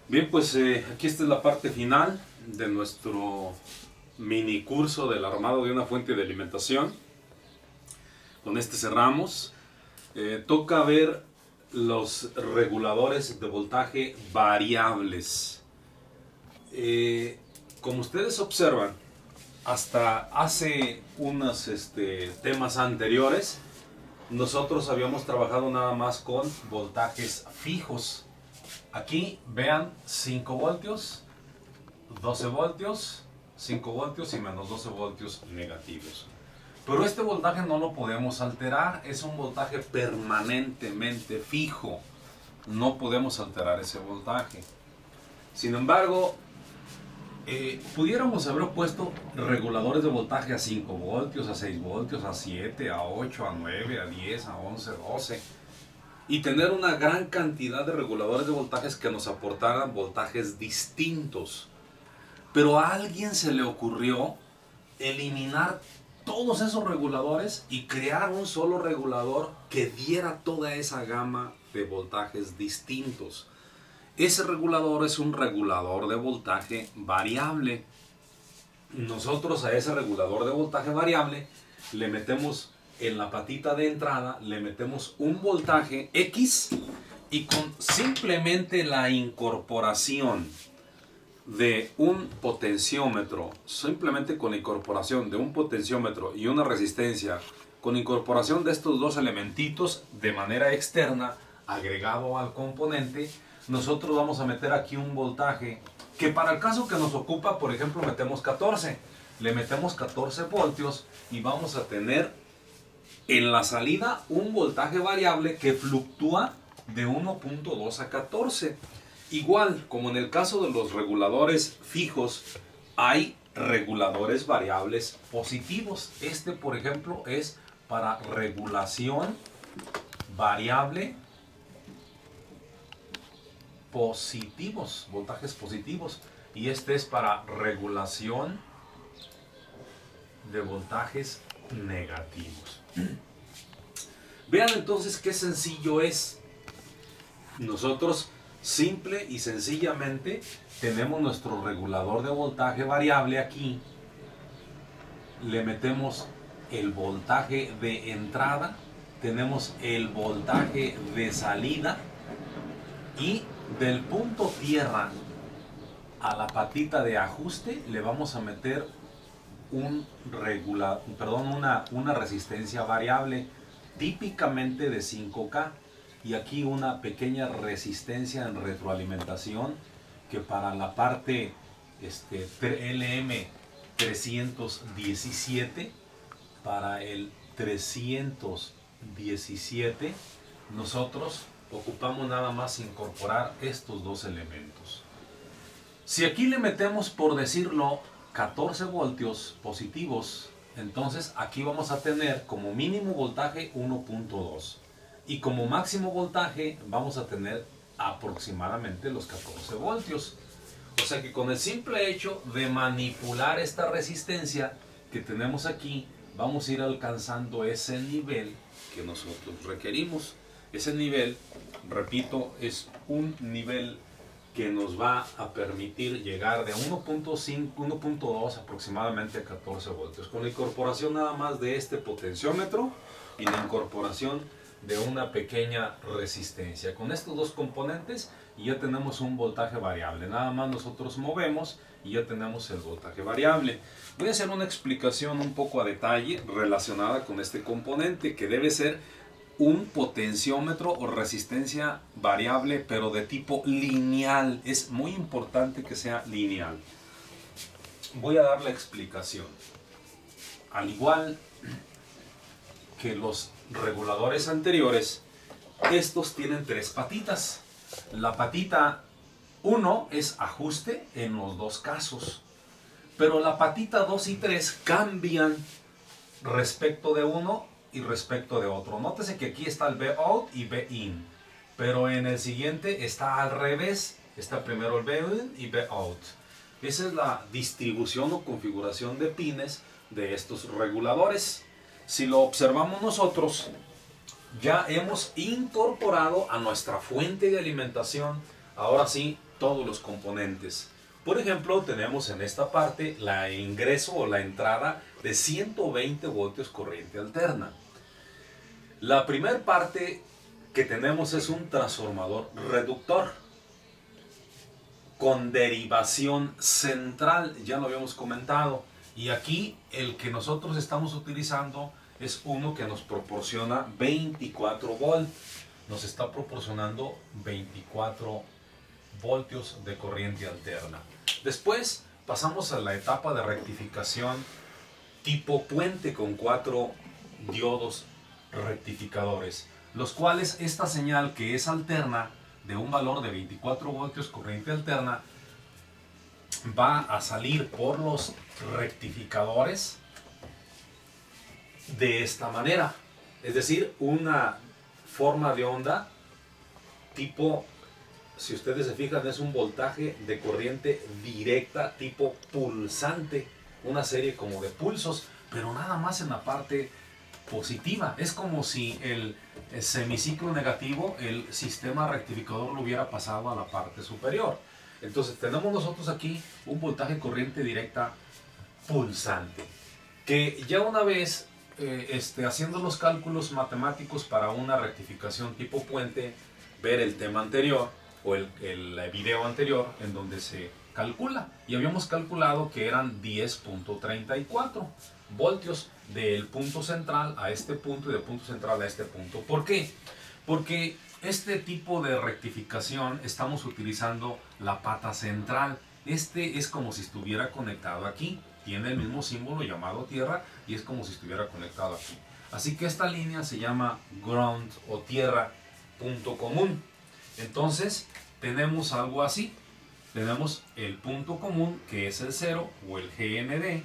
Bien, pues aquí está la parte final de nuestro mini curso del armado de una fuente de alimentación. Con este cerramos. Toca ver los reguladores de voltaje variables. Como ustedes observan, hasta hace unos temas anteriores, nosotros habíamos trabajado nada más con voltajes fijos. Aquí vean 5 voltios, 12 voltios, 5 voltios y menos 12 voltios negativos. Pero este voltaje no lo podemos alterar, es un voltaje permanentemente fijo. No podemos alterar ese voltaje. Sin embargo, pudiéramos haber puesto reguladores de voltaje a 5 voltios, a 6 voltios, a 7, a 8, a 9, a 10, a 11, 12. Y tener una gran cantidad de reguladores de voltajes que nos aportaran voltajes distintos. Pero a alguien se le ocurrió eliminar todos esos reguladores y crear un solo regulador que diera toda esa gama de voltajes distintos. Ese regulador es un regulador de voltaje variable. Nosotros a ese regulador de voltaje variable le metemos en la patita de entrada, le metemos un voltaje X y con simplemente la incorporación de un potenciómetro, simplemente con la incorporación de un potenciómetro y una resistencia, con incorporación de estos dos elementitos de manera externa, agregado al componente, nosotros vamos a meter aquí un voltaje que para el caso que nos ocupa, por ejemplo, metemos 14, le metemos 14 voltios y vamos a tener en la salida un voltaje variable que fluctúa de 1.2 a 14. Igual, como en el caso de los reguladores fijos, hay reguladores variables positivos. Este, por ejemplo, es para regulación variable positivos, voltajes positivos. Y este es para regulación de voltajes negativos. Vean entonces qué sencillo es. Nosotros simple y sencillamente tenemos nuestro regulador de voltaje variable aquí, le metemos el voltaje de entrada, tenemos el voltaje de salida y del punto tierra a la patita de ajuste le vamos a meter una resistencia variable típicamente de 5K. Y aquí una pequeña resistencia en retroalimentación que para la parte LM317, para el 317, nosotros ocupamos nada más incorporar estos dos elementos. Si aquí le metemos, por decirlo, 14 voltios positivos, entonces aquí vamos a tener como mínimo voltaje 1.2. Y como máximo voltaje vamos a tener aproximadamente los 14 voltios. O sea que con el simple hecho de manipular esta resistencia que tenemos aquí, vamos a ir alcanzando ese nivel que nosotros requerimos. Ese nivel, repito, es un nivel que nos va a permitir llegar de 1.5, 1.2 aproximadamente a 14 voltios. Con la incorporación nada más de este potenciómetro y la incorporación de una pequeña resistencia. Con estos dos componentes ya tenemos un voltaje variable. Nada más nosotros movemos y ya tenemos el voltaje variable. Voy a hacer una explicación un poco a detalle relacionada con este componente que debe ser un potenciómetro o resistencia variable, pero de tipo lineal. Es muy importante que sea lineal. Voy a dar la explicación. Al igual que los reguladores anteriores, estos tienen tres patitas. La patita 1 es ajuste en los dos casos, pero la patita 2 y 3 cambian respecto de uno y respecto de otro. Nótese que aquí está el V-out y V-in, pero en el siguiente está al revés. Está primero el V-in y V-out. Esa es la distribución o configuración de pines de estos reguladores. Si lo observamos nosotros, ya hemos incorporado a nuestra fuente de alimentación ahora sí, todos los componentes. Por ejemplo, tenemos en esta parte la ingreso o la entrada de 120 voltios corriente alterna. La primera parte que tenemos es un transformador reductor con derivación central, ya lo habíamos comentado. Y aquí el que nosotros estamos utilizando es uno que nos proporciona 24 volts. Nos está proporcionando 24 voltios de corriente alterna. Después pasamos a la etapa de rectificación tipo puente con 4 diodos rectificadores, los cuales esta señal que es alterna de un valor de 24 voltios corriente alterna va a salir por los rectificadores de esta manera, es decir, una forma de onda tipo, si ustedes se fijan, es un voltaje de corriente directa tipo pulsante, una serie como de pulsos, pero nada más en la parte positiva. Es como si el semiciclo negativo, el sistema rectificador lo hubiera pasado a la parte superior. Entonces tenemos nosotros aquí un voltaje corriente directa pulsante, que ya una vez haciendo los cálculos matemáticos para una rectificación tipo puente, ver el tema anterior o el video anterior en donde se calcula, y habíamos calculado que eran 10.34 voltios del punto central a este punto y del punto central a este punto. ¿Por qué? Porque este tipo de rectificación estamos utilizando la pata central. Este es como si estuviera conectado aquí, tiene el mismo símbolo llamado tierra y es como si estuviera conectado aquí. Así que esta línea se llama ground o tierra, punto común. Entonces tenemos algo así. Tenemos el punto común que es el 0 o el GND,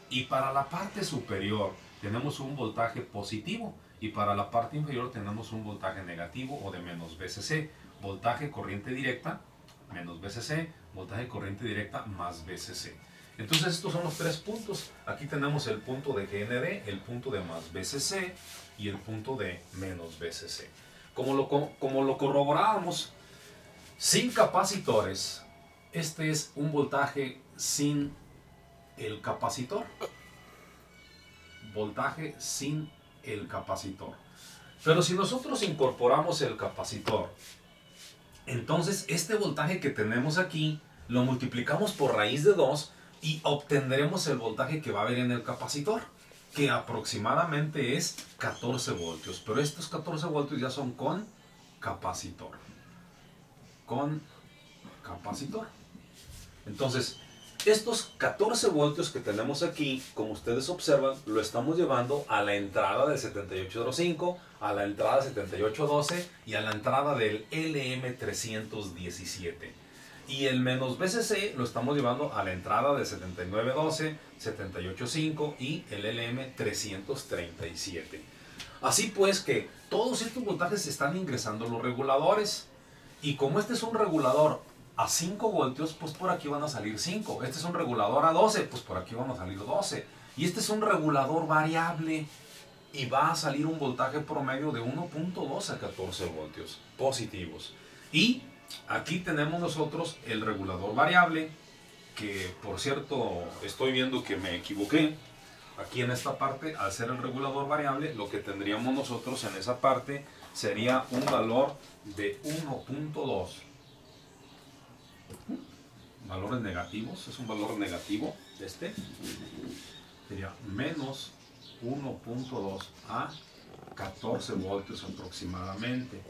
y para la parte superior tenemos un voltaje positivo y para la parte inferior tenemos un voltaje negativo o de menos VCC, voltaje corriente directa menos VCC, voltaje corriente directa más VCC. Entonces estos son los tres puntos. Aquí tenemos el punto de GND, el punto de más VCC y el punto de menos VCC. Como lo corroborábamos, sin capacitores, este es un voltaje sin el capacitor. Voltaje sin el capacitor. Pero si nosotros incorporamos el capacitor, entonces este voltaje que tenemos aquí lo multiplicamos por raíz de 2 y obtendremos el voltaje que va a haber en el capacitor, que aproximadamente es 14 voltios. Pero estos 14 voltios ya son con capacitor. Con capacitor. Entonces, estos 14 voltios que tenemos aquí, como ustedes observan, lo estamos llevando a la entrada del 7805, a la entrada 7812 y a la entrada del LM317. Y el menos VCC lo estamos llevando a la entrada del 7912, 785 y el LM337. Así pues que todos estos voltajes están ingresando los reguladores. Y como este es un regulador a 5 voltios, pues por aquí van a salir 5. Este es un regulador a 12, pues por aquí van a salir 12. Y este es un regulador variable y va a salir un voltaje promedio de 1.2 a 14 voltios positivos. Y aquí tenemos nosotros el regulador variable, que por cierto estoy viendo que me equivoqué. Aquí en esta parte, al ser el regulador variable, lo que tendríamos nosotros en esa parte sería un valor de 1.2. Valores negativos, es un valor negativo. Este sería menos 1.2 a 14 voltios aproximadamente.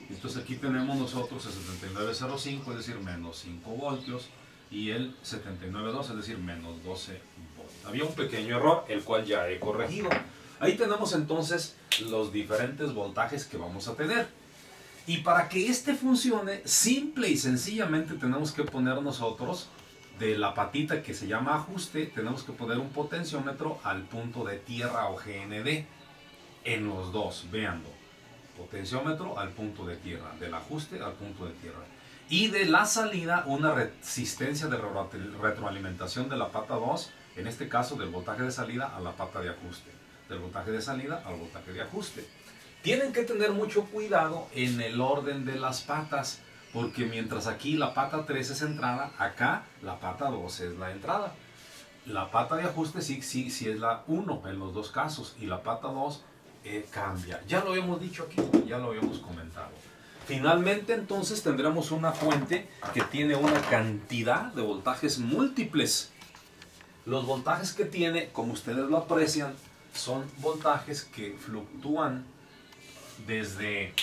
Entonces aquí tenemos nosotros el 7905, es decir, menos 5 voltios, y el 7912, es decir, menos 12 voltios. Había un pequeño error, el cual ya he corregido. Ahí tenemos entonces los diferentes voltajes que vamos a tener. Y para que este funcione, simple y sencillamente tenemos que poner nosotros de la patita que se llama ajuste, tenemos que poner un potenciómetro al punto de tierra o GND en los dos, véanlo. Potenciómetro al punto de tierra, del ajuste al punto de tierra. Y de la salida, una resistencia de retroalimentación de la pata 2, en este caso del voltaje de salida a la pata de ajuste, del voltaje de salida al voltaje de ajuste. Tienen que tener mucho cuidado en el orden de las patas, porque mientras aquí la pata 3 es entrada, acá la pata 2 es la entrada. La pata de ajuste sí es la 1 en los dos casos, y la pata 2 cambia. Ya lo habíamos dicho aquí, ya lo habíamos comentado. Finalmente, entonces, tendremos una fuente que tiene una cantidad de voltajes múltiples. Los voltajes que tiene, como ustedes lo aprecian, son voltajes que fluctúan desde...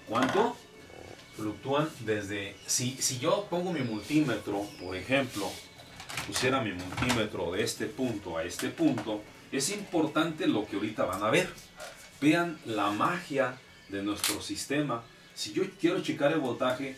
¿Cuánto? Fluctúan desde... Si yo pongo mi multímetro, por ejemplo, pusiera mi multímetro de este punto a este punto, es importante lo que ahorita van a ver. Vean la magia de nuestro sistema. Si yo quiero checar el voltaje,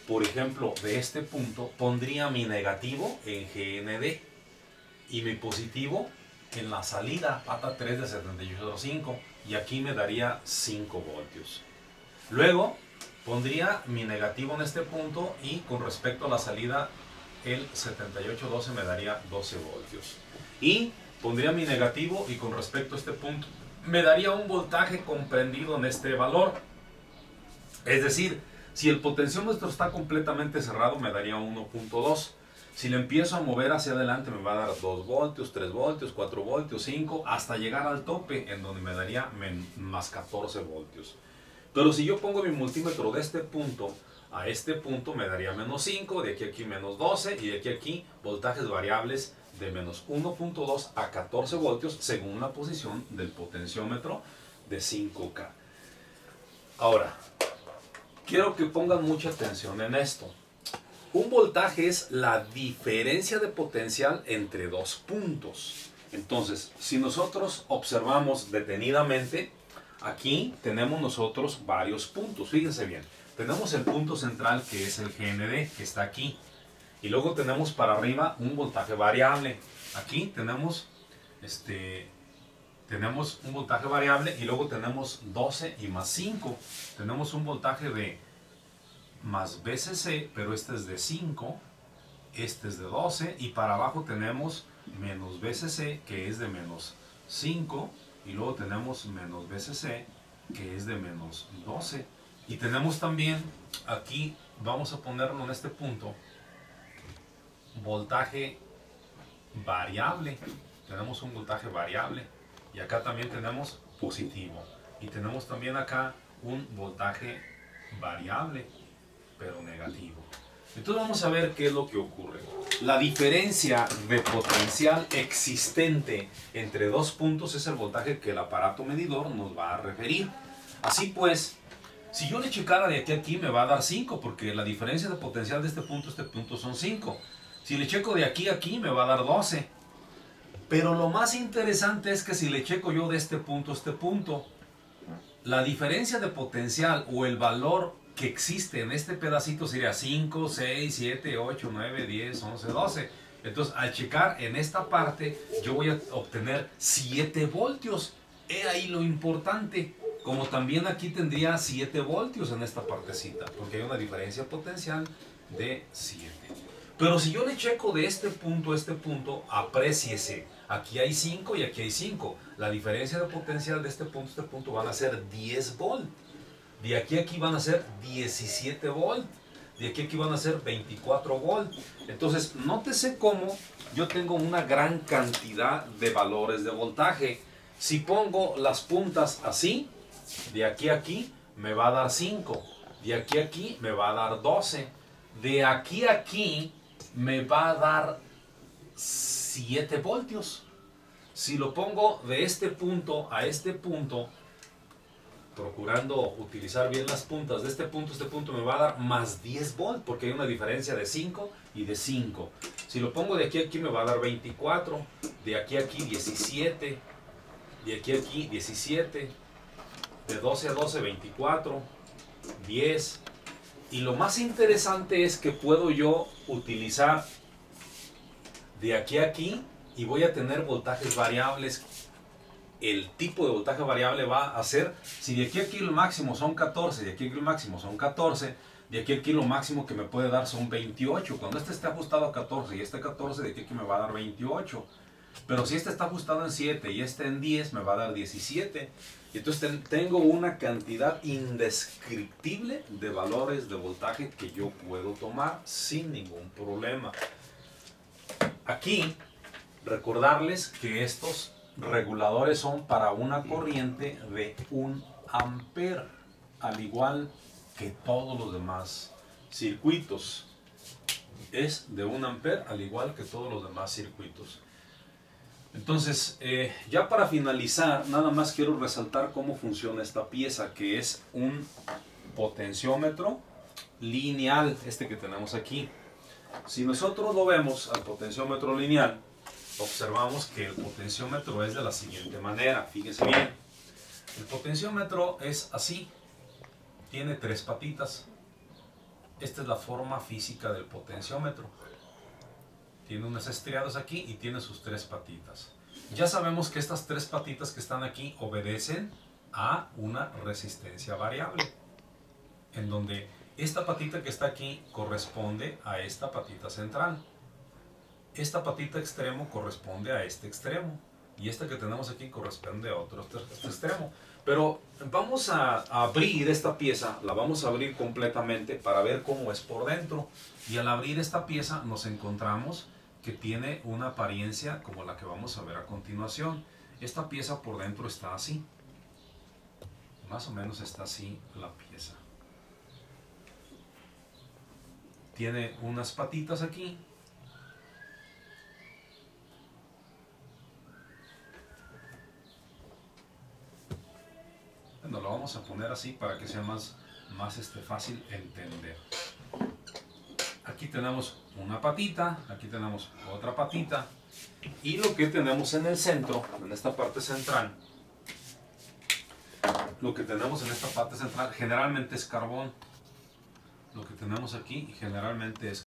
por ejemplo, de este punto, pondría mi negativo en GND y mi positivo en la salida, pata 3 de 78.5, y aquí me daría 5 voltios. Luego pondría mi negativo en este punto y con respecto a la salida, el 78.12 me daría 12 voltios. Y pondría mi negativo y con respecto a este punto me daría un voltaje comprendido en este valor. Es decir, si el potenciómetro está completamente cerrado, me daría 1.2. Si le empiezo a mover hacia adelante, me va a dar 2 voltios, 3 voltios, 4 voltios, 5, hasta llegar al tope, en donde me daría más 14 voltios. Pero si yo pongo mi multímetro de este punto a este punto, me daría menos 5, de aquí a aquí menos 12, y de aquí a aquí voltajes variables de menos 1.2 a 14 voltios, según la posición del potenciómetro de 5K. Ahora, quiero que pongan mucha atención en esto. Un voltaje es la diferencia de potencial entre dos puntos. Entonces, si nosotros observamos detenidamente, aquí tenemos nosotros varios puntos. Fíjense bien, tenemos el punto central, que es el GND, que está aquí. Y luego tenemos para arriba un voltaje variable. Aquí tenemos un voltaje variable, y luego tenemos 12 y más 5. Tenemos un voltaje de más VCC, pero este es de 5, este es de 12, y para abajo tenemos menos VCC, que es de menos 5, y luego tenemos menos VCC, que es de menos 12. Y tenemos también aquí, vamos a ponerlo en este punto, voltaje variable. Tenemos un voltaje variable, y acá también tenemos positivo, y tenemos también acá un voltaje variable, pero negativo. Entonces vamos a ver qué es lo que ocurre. La diferencia de potencial existente entre dos puntos es el voltaje que el aparato medidor nos va a referir. Así pues, si yo le checara de aquí a aquí, me va a dar 5, porque la diferencia de potencial de este punto a este punto son 5. Si le checo de aquí a aquí, me va a dar 12. Pero lo más interesante es que si le checo yo de este punto a este punto, la diferencia de potencial o el valor que existe en este pedacito sería 5, 6, 7, 8, 9, 10, 11, 12. Entonces, al checar en esta parte, yo voy a obtener 7 voltios. He ahí lo importante. Como también aquí tendría 7 voltios en esta partecita, porque hay una diferencia potencial de 7. Pero si yo le checo de este punto a este punto, apréciese. Aquí hay 5 y aquí hay 5. La diferencia de potencial de este punto a este punto van a ser 10 volt. De aquí a aquí van a ser 17 volt. De aquí a aquí van a ser 24 volt. Entonces, nótese cómo yo tengo una gran cantidad de valores de voltaje. Si pongo las puntas así, de aquí a aquí me va a dar 5. De aquí a aquí me va a dar 12. De aquí a aquí me va a dar 7 voltios. Si lo pongo de este punto a este punto, procurando utilizar bien las puntas, de este punto a este punto me va a dar más 10 volt, porque hay una diferencia de 5 y de 5. Si lo pongo de aquí a aquí me va a dar 24, de aquí a aquí 17, de aquí a aquí 17, de 12 a 12 24, 10. Y lo más interesante es que puedo yo utilizar de aquí a aquí y voy a tener voltajes variables. El tipo de voltaje variable va a ser, si de aquí a aquí lo máximo son 14, de aquí a aquí lo máximo son 14, de aquí a aquí lo máximo que me puede dar son 28. Cuando este esté ajustado a 14 y este 14, de aquí a aquí me va a dar 28. Pero si este está ajustado en 7 y este en 10, me va a dar 17. Y entonces tengo una cantidad indescriptible de valores de voltaje que yo puedo tomar sin ningún problema. Aquí, recordarles que estos reguladores son para una corriente de 1 amper, al igual que todos los demás circuitos. Es de 1 amper, al igual que todos los demás circuitos. Entonces, ya para finalizar, nada más quiero resaltar cómo funciona esta pieza, que es un potenciómetro lineal, este que tenemos aquí. Si nosotros lo vemos al potenciómetro lineal, observamos que el potenciómetro es de la siguiente manera. Fíjense bien, el potenciómetro es así, tiene 3 patitas. Esta es la forma física del potenciómetro. Tiene unas estriadas aquí y tiene sus 3 patitas. Ya sabemos que estas 3 patitas que están aquí obedecen a una resistencia variable, en donde esta patita que está aquí corresponde a esta patita central. Esta patita extremo corresponde a este extremo. Y esta que tenemos aquí corresponde a otro extremo. Pero vamos a abrir esta pieza, la vamos a abrir completamente para ver cómo es por dentro. Y al abrir esta pieza nos encontramos que tiene una apariencia como la que vamos a ver a continuación. Esta pieza por dentro está así. Más o menos está así la pieza. Tiene unas patitas aquí. Bueno, lo vamos a poner así para que sea más fácil entender. Aquí tenemos una patita, aquí tenemos otra patita, y lo que tenemos en el centro, en esta parte central, generalmente es carbón. Lo que tenemos aquí generalmente es